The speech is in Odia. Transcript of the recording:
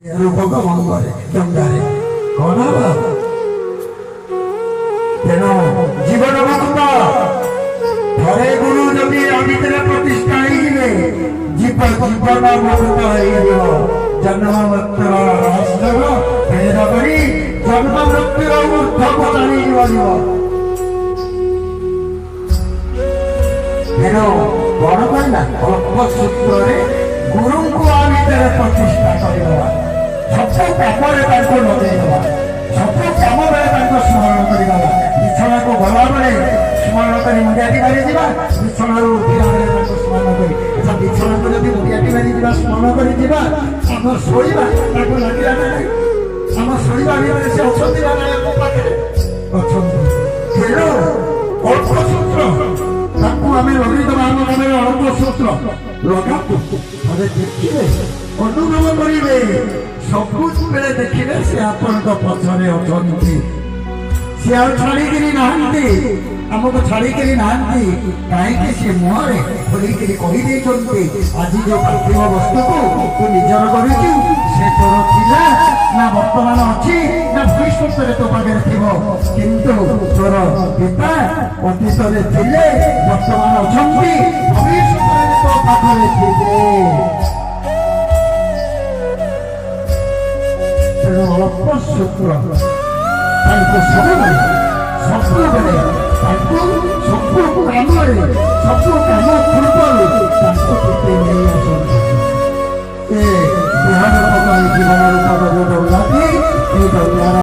ରୂପକ ମଙ୍ଗରେ ଗଙ୍ଗାରେ କଣ ହବ? ତେଣୁ ଜୀବନ ମୁକ୍ତ ଥରେ ଗୁରୁ ଯଦି ଭିତରେ ପ୍ରତିଷ୍ଠା ହେଇଯିବେ ଜୀବନ ମୁକ୍ତ ହେଇଯିବ। ଜନ୍ମ ମୃତ୍ୟୁର ରହସ୍ୟ ଭେଦ କରି ଜନ୍ମ ମୃତ୍ୟୁର ଊର୍ଦ୍ଧ୍ୱକୁ ଚାଲିଯିବ ଜୀବ। ତେଣୁ କଣ କହିଲା? ଅଳ୍ପ ସୂତ୍ରରେ ଗୁରୁଙ୍କୁ ଆ ଭିତରେ ପ୍ରତିଷ୍ଠା କରିଦେବା, ସବୁ କାମରେ ତାଙ୍କୁ ଲଗେଇଦେବା, ସବୁ କାମ ବେଳେ ତାଙ୍କୁ ସ୍ମରଣ କରିଦେବା। ବିଛଣାକୁ ଗଲାବେଳେ ସ୍ମରଣ କରି ମୁଣ୍ଡିଆଟି ମାରିଯିବା, ବିଛଣାରୁ ଉଠିଲା ବେଳେ ତାଙ୍କୁ ସ୍ମରଣ କରି ବିଛଣାକୁ ଯଦି ମୁଣ୍ଡିଆଟି ମାରିଯିବା ସ୍ମରଣ କରିଯିବା, ଆମ ଶୋଇବା ତାକୁ ଲାଗିଲା ନା ନାହିଁ? ଆମ ଶୋଇବା ଭିତରେ ସେ ଅଛନ୍ତି ନା ନାହିଁ? ଆମ ପାଖରେ ଅଛନ୍ତି। ତେଣୁ ଅଳ୍ପ ସୂତ୍ର ତାକୁ ଆମେ ଲଗେଇଦେବା। ଆମ ମନରେ ଅଳ୍ପ ସୂତ୍ର ଲଗାନ୍ତୁ, ଥରେ ଦେଖିବେ, ଅନୁଭବ କରିବେ, ସବୁବେଳେ ଦେଖିବେ ସେ ଆପଣଙ୍କ ପଛରେ ଅଛନ୍ତି। ସେ ଆଉ ଛାଡ଼ିକିରି ନାହାନ୍ତି, ଆମକୁ ଛାଡ଼ିକିରି ନାହାନ୍ତି। କାହିଁକି? ସେ ମୁହଁରେ ଖୋଲିକିରି କହିଦେଇଛନ୍ତି, ଆଜି ଯୋଉ କୃତ୍ରିମ ବସ୍ତୁକୁ ତୁ ନିଜର କରିଛୁ ସେ ତୋର ଥିଲା ନା ବର୍ତ୍ତମାନ ଅଛି ନା ଭବିଷ୍ୟତରେ ତୋ ପାଖରେ ଥିବ, କିନ୍ତୁ ତୋର ପିତା ଅତୀତରେ ଥିଲେ, ବର୍ତ୍ତମାନ ଅଛନ୍ତି, ଭବିଷ୍ୟତରେ ତୋ ପାଖରେ ଥିବେ। ତେଣୁ ଅଳ୍ପ ସୂତ୍ର ତାଙ୍କୁ ସବୁବେଳେ ତାଙ୍କୁ ସବୁ କାମରେ ସବୁ କାମ ପୂର୍ବରୁ ତାଙ୍କୁ କେତେ ନେଇ ଆସନ୍ତି। ଏ ଦେହର ଜୀବନର